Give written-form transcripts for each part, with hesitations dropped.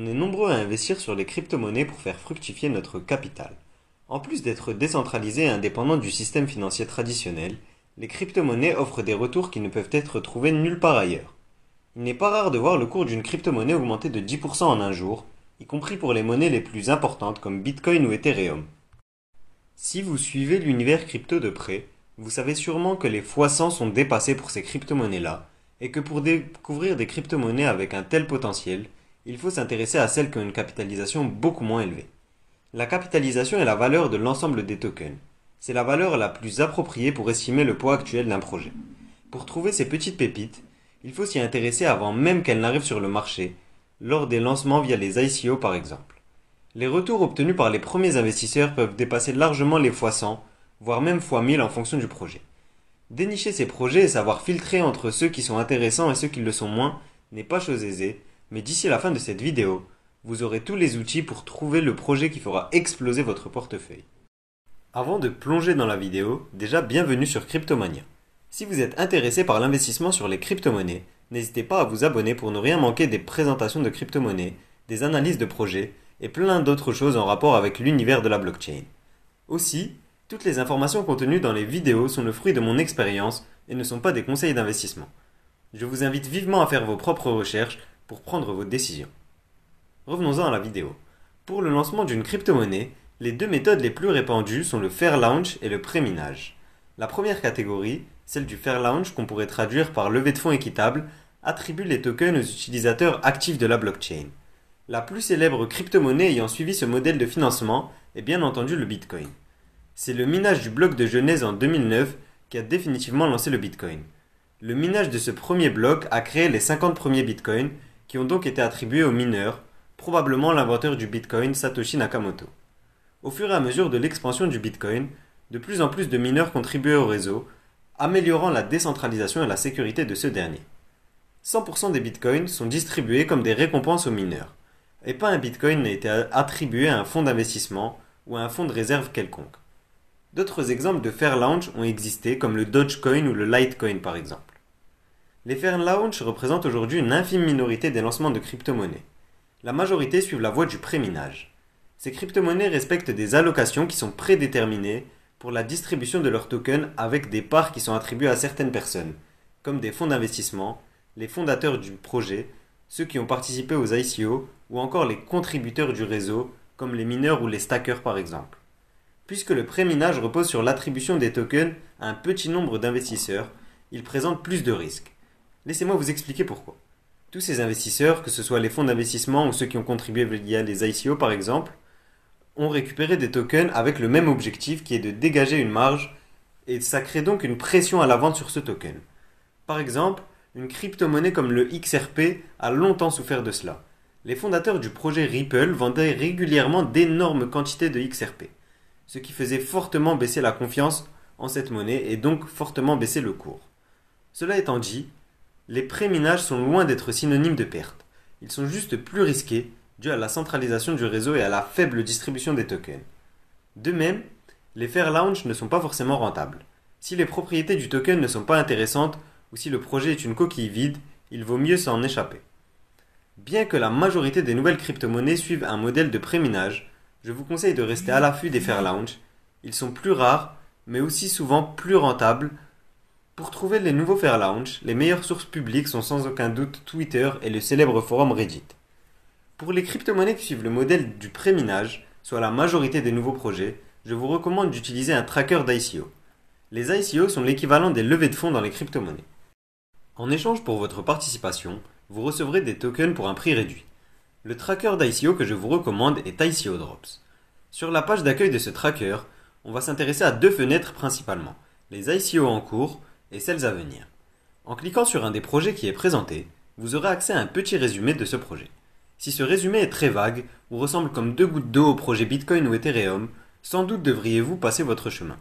On est nombreux à investir sur les crypto-monnaies pour faire fructifier notre capital. En plus d'être décentralisés et indépendants du système financier traditionnel, les crypto-monnaies offrent des retours qui ne peuvent être trouvés nulle part ailleurs. Il n'est pas rare de voir le cours d'une crypto-monnaie augmenter de 10% en un jour, y compris pour les monnaies les plus importantes comme Bitcoin ou Ethereum. Si vous suivez l'univers crypto de près, vous savez sûrement que les x100 sont dépassés pour ces crypto-monnaies-là, et que pour découvrir des crypto-monnaies avec un tel potentiel, il faut s'intéresser à celles qui ont une capitalisation beaucoup moins élevée. La capitalisation est la valeur de l'ensemble des tokens. C'est la valeur la plus appropriée pour estimer le poids actuel d'un projet. Pour trouver ces petites pépites, il faut s'y intéresser avant même qu'elles n'arrivent sur le marché, lors des lancements via les ICO par exemple. Les retours obtenus par les premiers investisseurs peuvent dépasser largement les x100, voire même x1000 en fonction du projet. Dénicher ces projets et savoir filtrer entre ceux qui sont intéressants et ceux qui le sont moins n'est pas chose aisée, mais d'ici la fin de cette vidéo, vous aurez tous les outils pour trouver le projet qui fera exploser votre portefeuille. Avant de plonger dans la vidéo, déjà bienvenue sur Cryptomania. Si vous êtes intéressé par l'investissement sur les crypto-monnaies, n'hésitez pas à vous abonner pour ne rien manquer des présentations de crypto-monnaies, des analyses de projets et plein d'autres choses en rapport avec l'univers de la blockchain. Aussi, toutes les informations contenues dans les vidéos sont le fruit de mon expérience et ne sont pas des conseils d'investissement. Je vous invite vivement à faire vos propres recherches pour prendre vos décisions. Revenons-en à la vidéo. Pour le lancement d'une crypto-monnaie, les deux méthodes les plus répandues sont le fair launch et le pré-minage. La première catégorie, celle du fair launch qu'on pourrait traduire par levée de fonds équitable, attribue les tokens aux utilisateurs actifs de la blockchain. La plus célèbre crypto-monnaie ayant suivi ce modèle de financement est bien entendu le Bitcoin. C'est le minage du bloc de Genèse en 2009 qui a définitivement lancé le Bitcoin. Le minage de ce premier bloc a créé les 50 premiers Bitcoins qui ont donc été attribués aux mineurs, probablement l'inventeur du Bitcoin Satoshi Nakamoto. Au fur et à mesure de l'expansion du Bitcoin, de plus en plus de mineurs contribuaient au réseau, améliorant la décentralisation et la sécurité de ce dernier. 100% des Bitcoins sont distribués comme des récompenses aux mineurs, et pas un Bitcoin n'a été attribué à un fonds d'investissement ou à un fonds de réserve quelconque. D'autres exemples de fair launch ont existé comme le Dogecoin ou le Litecoin par exemple. Les fair launch représentent aujourd'hui une infime minorité des lancements de crypto-monnaies. La majorité suivent la voie du pré-minage. Ces crypto-monnaies respectent des allocations qui sont prédéterminées pour la distribution de leurs tokens avec des parts qui sont attribuées à certaines personnes, comme des fonds d'investissement, les fondateurs du projet, ceux qui ont participé aux ICO ou encore les contributeurs du réseau, comme les mineurs ou les stackers par exemple. Puisque le pré-minage repose sur l'attribution des tokens à un petit nombre d'investisseurs, il présente plus de risques. Laissez-moi vous expliquer pourquoi. Tous ces investisseurs, que ce soit les fonds d'investissement ou ceux qui ont contribué via les ICO par exemple, ont récupéré des tokens avec le même objectif qui est de dégager une marge et ça crée donc une pression à la vente sur ce token. Par exemple, une crypto-monnaie comme le XRP a longtemps souffert de cela. Les fondateurs du projet Ripple vendaient régulièrement d'énormes quantités de XRP, ce qui faisait fortement baisser la confiance en cette monnaie et donc fortement baisser le cours. Cela étant dit, les pré-minages sont loin d'être synonymes de perte. Ils sont juste plus risqués dû à la centralisation du réseau et à la faible distribution des tokens. De même, les fair launch ne sont pas forcément rentables. Si les propriétés du token ne sont pas intéressantes ou si le projet est une coquille vide, il vaut mieux s'en échapper. Bien que la majorité des nouvelles crypto-monnaies suivent un modèle de pré-minage, je vous conseille de rester à l'affût des fair launch. Ils sont plus rares, mais aussi souvent plus rentables. Pour trouver les nouveaux fair launch, les meilleures sources publiques sont sans aucun doute Twitter et le célèbre forum Reddit. Pour les crypto-monnaies qui suivent le modèle du pré-minage, soit la majorité des nouveaux projets, je vous recommande d'utiliser un tracker d'ICO. Les ICO sont l'équivalent des levées de fonds dans les crypto-monnaies. En échange pour votre participation, vous recevrez des tokens pour un prix réduit. Le tracker d'ICO que je vous recommande est ICO Drops. Sur la page d'accueil de ce tracker, on va s'intéresser à deux fenêtres principalement, les ICO en cours et celles à venir. En cliquant sur un des projets qui est présenté, vous aurez accès à un petit résumé de ce projet. Si ce résumé est très vague ou ressemble comme deux gouttes d'eau au projet Bitcoin ou Ethereum, sans doute devriez-vous passer votre chemin.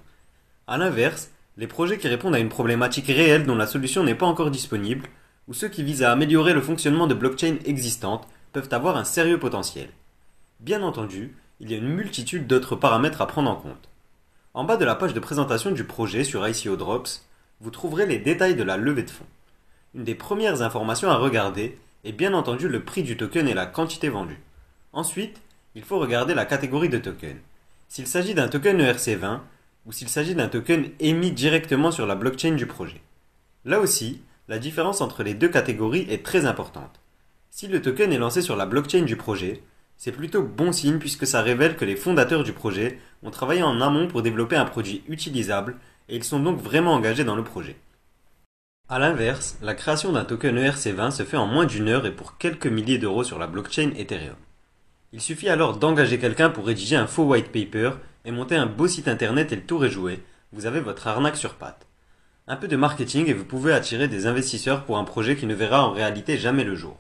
A l'inverse, les projets qui répondent à une problématique réelle dont la solution n'est pas encore disponible, ou ceux qui visent à améliorer le fonctionnement de blockchain existantes, peuvent avoir un sérieux potentiel. Bien entendu, il y a une multitude d'autres paramètres à prendre en compte. En bas de la page de présentation du projet sur ICO Drops, vous trouverez les détails de la levée de fonds. Une des premières informations à regarder est bien entendu le prix du token et la quantité vendue. Ensuite, il faut regarder la catégorie de token. S'il s'agit d'un token ERC20 ou s'il s'agit d'un token émis directement sur la blockchain du projet. Là aussi, la différence entre les deux catégories est très importante. Si le token est lancé sur la blockchain du projet, c'est plutôt bon signe puisque ça révèle que les fondateurs du projet ont travaillé en amont pour développer un produit utilisable et ils sont donc vraiment engagés dans le projet. A l'inverse, la création d'un token ERC20 se fait en moins d'une heure et pour quelques milliers d'euros sur la blockchain Ethereum. Il suffit alors d'engager quelqu'un pour rédiger un faux white paper et monter un beau site internet et le tour est joué, vous avez votre arnaque sur pattes. Un peu de marketing et vous pouvez attirer des investisseurs pour un projet qui ne verra en réalité jamais le jour.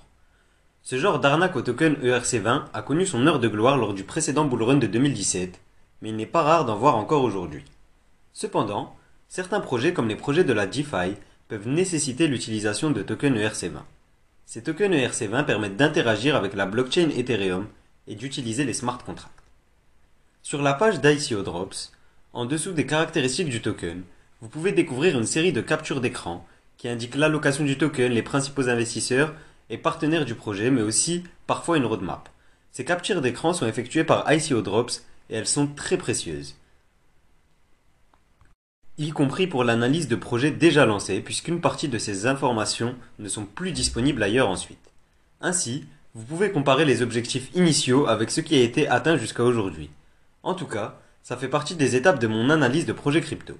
Ce genre d'arnaque au token ERC20 a connu son heure de gloire lors du précédent bullrun de 2017, mais il n'est pas rare d'en voir encore aujourd'hui. Cependant, certains projets comme les projets de la DeFi peuvent nécessiter l'utilisation de tokens ERC20. Ces tokens ERC20 permettent d'interagir avec la blockchain Ethereum et d'utiliser les smart contracts. Sur la page d'ICO Drops, en dessous des caractéristiques du token, vous pouvez découvrir une série de captures d'écran qui indiquent l'allocation du token, les principaux investisseurs et partenaires du projet, mais aussi parfois une roadmap. Ces captures d'écran sont effectuées par ICO Drops et elles sont très précieuses, y compris pour l'analyse de projets déjà lancés, puisqu'une partie de ces informations ne sont plus disponibles ailleurs ensuite. Ainsi, vous pouvez comparer les objectifs initiaux avec ce qui a été atteint jusqu'à aujourd'hui. En tout cas, ça fait partie des étapes de mon analyse de projet crypto.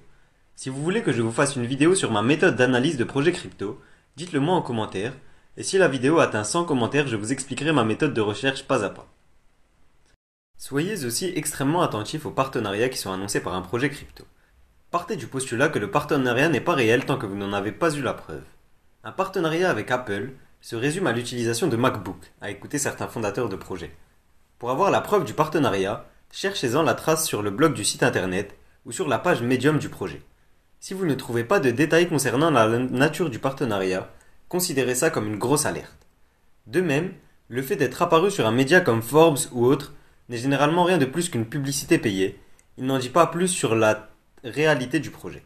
Si vous voulez que je vous fasse une vidéo sur ma méthode d'analyse de projet crypto, dites-le moi en commentaire, et si la vidéo atteint 100 commentaires, je vous expliquerai ma méthode de recherche pas à pas. Soyez aussi extrêmement attentifs aux partenariats qui sont annoncés par un projet crypto. Partez du postulat que le partenariat n'est pas réel tant que vous n'en avez pas eu la preuve. Un partenariat avec Apple se résume à l'utilisation de MacBook, à écouter certains fondateurs de projets. Pour avoir la preuve du partenariat, cherchez-en la trace sur le blog du site internet ou sur la page Medium du projet. Si vous ne trouvez pas de détails concernant la nature du partenariat, considérez ça comme une grosse alerte. De même, le fait d'être apparu sur un média comme Forbes ou autre n'est généralement rien de plus qu'une publicité payée, il n'en dit pas plus sur la réalité du projet.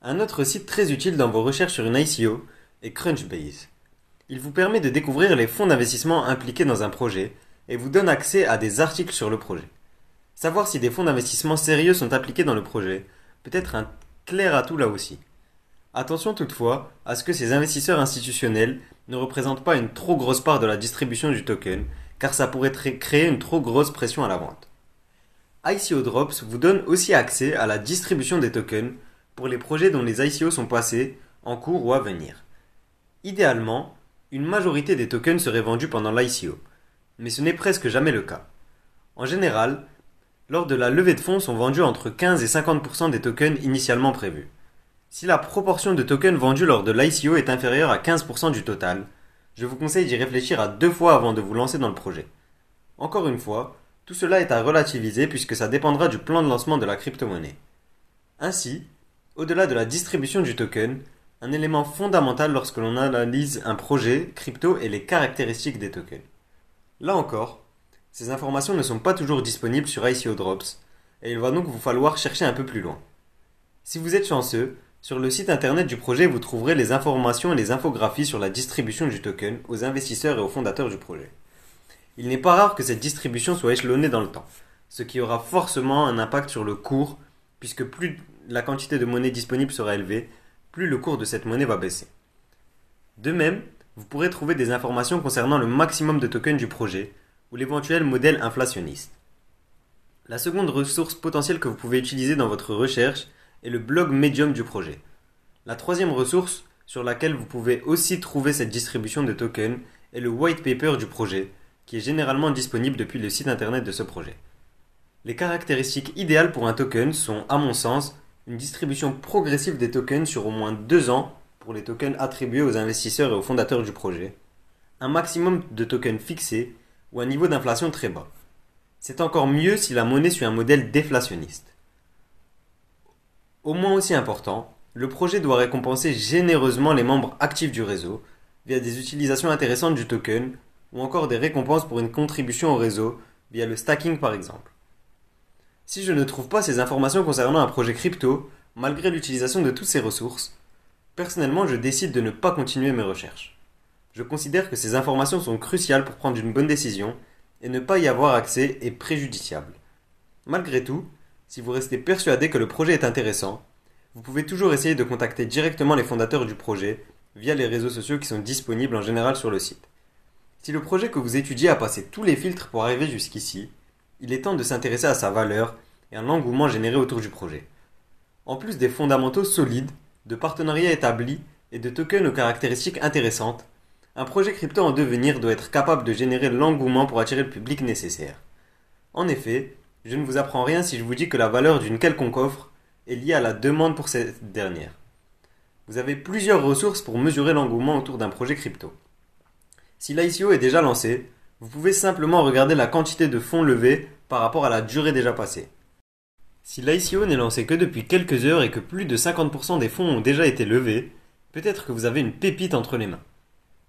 Un autre site très utile dans vos recherches sur une ICO est Crunchbase. Il vous permet de découvrir les fonds d'investissement impliqués dans un projet et vous donne accès à des articles sur le projet. Savoir si des fonds d'investissement sérieux sont impliqués dans le projet peut être un clair atout là aussi. Attention toutefois à ce que ces investisseurs institutionnels ne représentent pas une trop grosse part de la distribution du token, car ça pourrait créer une trop grosse pression à la vente. ICO Drops vous donne aussi accès à la distribution des tokens pour les projets dont les ICO sont passés, en cours ou à venir. Idéalement, une majorité des tokens seraient vendus pendant l'ICO, mais ce n'est presque jamais le cas. En général, lors de la levée de fonds sont vendus entre 15 et 50% des tokens initialement prévus. Si la proportion de tokens vendus lors de l'ICO est inférieure à 15% du total, je vous conseille d'y réfléchir à 2 fois avant de vous lancer dans le projet. Encore une fois, tout cela est à relativiser puisque ça dépendra du plan de lancement de la crypto-monnaie. Ainsi, au-delà de la distribution du token, un élément fondamental lorsque l'on analyse un projet crypto est les caractéristiques des tokens. Là encore, ces informations ne sont pas toujours disponibles sur ICO Drops et il va donc vous falloir chercher un peu plus loin. Si vous êtes chanceux, sur le site internet du projet vous trouverez les informations et les infographies sur la distribution du token aux investisseurs et aux fondateurs du projet. Il n'est pas rare que cette distribution soit échelonnée dans le temps, ce qui aura forcément un impact sur le cours, puisque plus la quantité de monnaie disponible sera élevée, plus le cours de cette monnaie va baisser. De même, vous pourrez trouver des informations concernant le maximum de tokens du projet, ou l'éventuel modèle inflationniste. La seconde ressource potentielle que vous pouvez utiliser dans votre recherche est le blog Medium du projet. La troisième ressource sur laquelle vous pouvez aussi trouver cette distribution de tokens est le white paper du projet, qui est généralement disponible depuis le site internet de ce projet. Les caractéristiques idéales pour un token sont, à mon sens, une distribution progressive des tokens sur au moins 2 ans pour les tokens attribués aux investisseurs et aux fondateurs du projet, un maximum de tokens fixés ou un niveau d'inflation très bas. C'est encore mieux si la monnaie suit un modèle déflationniste. Au moins aussi important, le projet doit récompenser généreusement les membres actifs du réseau via des utilisations intéressantes du token ou encore des récompenses pour une contribution au réseau via le stacking par exemple. Si je ne trouve pas ces informations concernant un projet crypto, malgré l'utilisation de toutes ces ressources, personnellement je décide de ne pas continuer mes recherches. Je considère que ces informations sont cruciales pour prendre une bonne décision et ne pas y avoir accès est préjudiciable. Malgré tout, si vous restez persuadé que le projet est intéressant, vous pouvez toujours essayer de contacter directement les fondateurs du projet via les réseaux sociaux qui sont disponibles en général sur le site. Si le projet que vous étudiez a passé tous les filtres pour arriver jusqu'ici, il est temps de s'intéresser à sa valeur et à l'engouement généré autour du projet. En plus des fondamentaux solides, de partenariats établis et de tokens aux caractéristiques intéressantes, un projet crypto en devenir doit être capable de générer l'engouement pour attirer le public nécessaire. En effet, je ne vous apprends rien si je vous dis que la valeur d'une quelconque offre est liée à la demande pour cette dernière. Vous avez plusieurs ressources pour mesurer l'engouement autour d'un projet crypto. Si l'ICO est déjà lancé, vous pouvez simplement regarder la quantité de fonds levés par rapport à la durée déjà passée. Si l'ICO n'est lancé que depuis quelques heures et que plus de 50% des fonds ont déjà été levés, peut-être que vous avez une pépite entre les mains.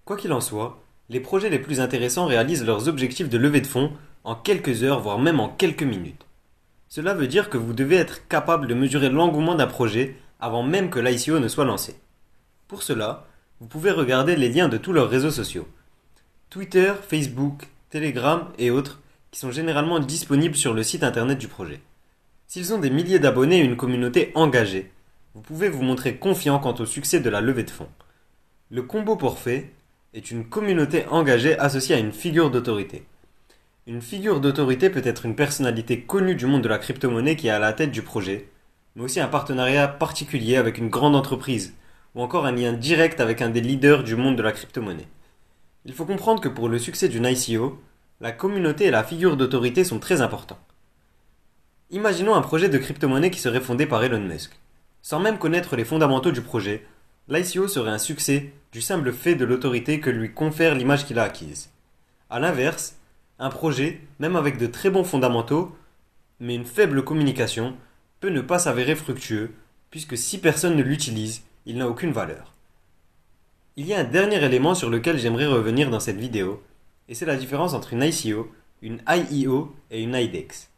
Quoi qu'il en soit, les projets les plus intéressants réalisent leurs objectifs de levée de fonds en quelques heures, voire même en quelques minutes. Cela veut dire que vous devez être capable de mesurer l'engouement d'un projet avant même que l'ICO ne soit lancé. Pour cela, vous pouvez regarder les liens de tous leurs réseaux sociaux. Twitter, Facebook, Telegram et autres qui sont généralement disponibles sur le site internet du projet. S'ils ont des milliers d'abonnés et une communauté engagée, vous pouvez vous montrer confiant quant au succès de la levée de fonds. Le combo parfait est une communauté engagée associée à une figure d'autorité. Une figure d'autorité peut être une personnalité connue du monde de la crypto-monnaie qui est à la tête du projet, mais aussi un partenariat particulier avec une grande entreprise, ou encore un lien direct avec un des leaders du monde de la crypto-monnaie. Il faut comprendre que pour le succès d'une ICO, la communauté et la figure d'autorité sont très importants. Imaginons un projet de crypto-monnaie qui serait fondé par Elon Musk. Sans même connaître les fondamentaux du projet, l'ICO serait un succès du simple fait de l'autorité que lui confère l'image qu'il a acquise. A l'inverse, un projet, même avec de très bons fondamentaux, mais une faible communication, peut ne pas s'avérer fructueux, puisque si personne ne l'utilise, il n'a aucune valeur. Il y a un dernier élément sur lequel j'aimerais revenir dans cette vidéo, et c'est la différence entre une ICO, une IEO et une IDEX.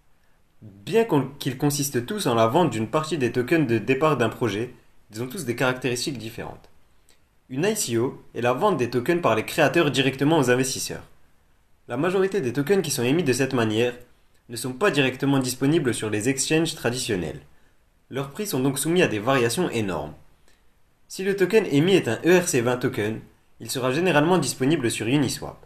Bien qu'ils consistent tous en la vente d'une partie des tokens de départ d'un projet, ils ont tous des caractéristiques différentes. Une ICO est la vente des tokens par les créateurs directement aux investisseurs. La majorité des tokens qui sont émis de cette manière ne sont pas directement disponibles sur les exchanges traditionnels. Leurs prix sont donc soumis à des variations énormes. Si le token émis est un ERC20 token, il sera généralement disponible sur Uniswap.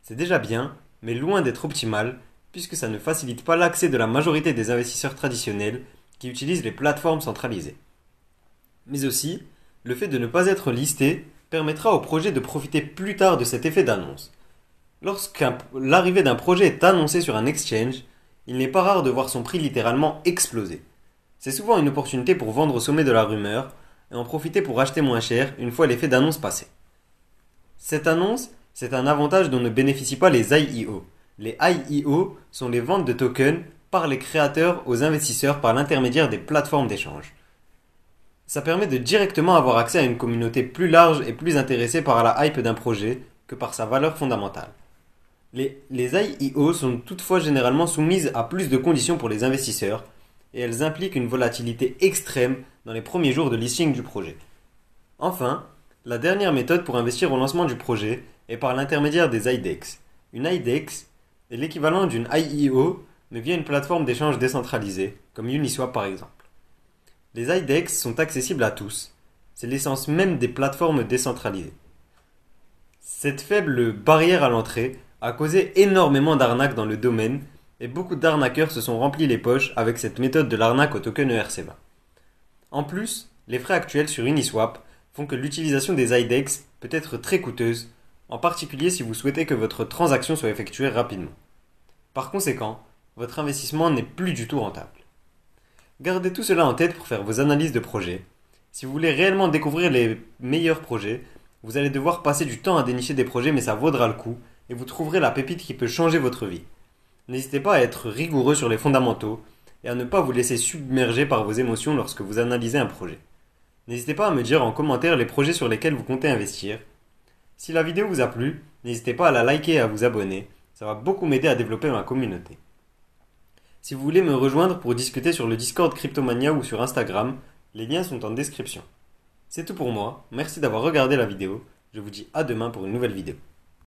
C'est déjà bien, mais loin d'être optimal, puisque ça ne facilite pas l'accès de la majorité des investisseurs traditionnels qui utilisent les plateformes centralisées. Mais aussi, le fait de ne pas être listé permettra au projet de profiter plus tard de cet effet d'annonce. Lorsque l'arrivée d'un projet est annoncée sur un exchange, il n'est pas rare de voir son prix littéralement exploser. C'est souvent une opportunité pour vendre au sommet de la rumeur et en profiter pour acheter moins cher une fois l'effet d'annonce passé. Cette annonce, c'est un avantage dont ne bénéficient pas les IEO. Les IEO sont les ventes de tokens par les créateurs aux investisseurs par l'intermédiaire des plateformes d'échange. Ça permet de directement avoir accès à une communauté plus large et plus intéressée par la hype d'un projet que par sa valeur fondamentale. Les IEO sont toutefois généralement soumises à plus de conditions pour les investisseurs et elles impliquent une volatilité extrême dans les premiers jours de listing du projet. Enfin, la dernière méthode pour investir au lancement du projet est par l'intermédiaire des IDEX. Une IDEX est l'équivalent d'une IEO mais via une plateforme d'échange décentralisée, comme Uniswap par exemple. Les IDEX sont accessibles à tous, c'est l'essence même des plateformes décentralisées. Cette faible barrière à l'entrée a causé énormément d'arnaques dans le domaine et beaucoup d'arnaqueurs se sont remplis les poches avec cette méthode de l'arnaque au token ERC20. En plus, les frais actuels sur Uniswap font que l'utilisation des IDEX peut être très coûteuse, en particulier si vous souhaitez que votre transaction soit effectuée rapidement. Par conséquent, votre investissement n'est plus du tout rentable. Gardez tout cela en tête pour faire vos analyses de projet. Si vous voulez réellement découvrir les meilleurs projets, vous allez devoir passer du temps à dénicher des projets mais ça vaudra le coup et vous trouverez la pépite qui peut changer votre vie. N'hésitez pas à être rigoureux sur les fondamentaux et à ne pas vous laisser submerger par vos émotions lorsque vous analysez un projet. N'hésitez pas à me dire en commentaire les projets sur lesquels vous comptez investir. Si la vidéo vous a plu, n'hésitez pas à la liker et à vous abonner, ça va beaucoup m'aider à développer ma communauté. Si vous voulez me rejoindre pour discuter sur le Discord Cryptomania ou sur Instagram, les liens sont en description. C'est tout pour moi, merci d'avoir regardé la vidéo, je vous dis à demain pour une nouvelle vidéo.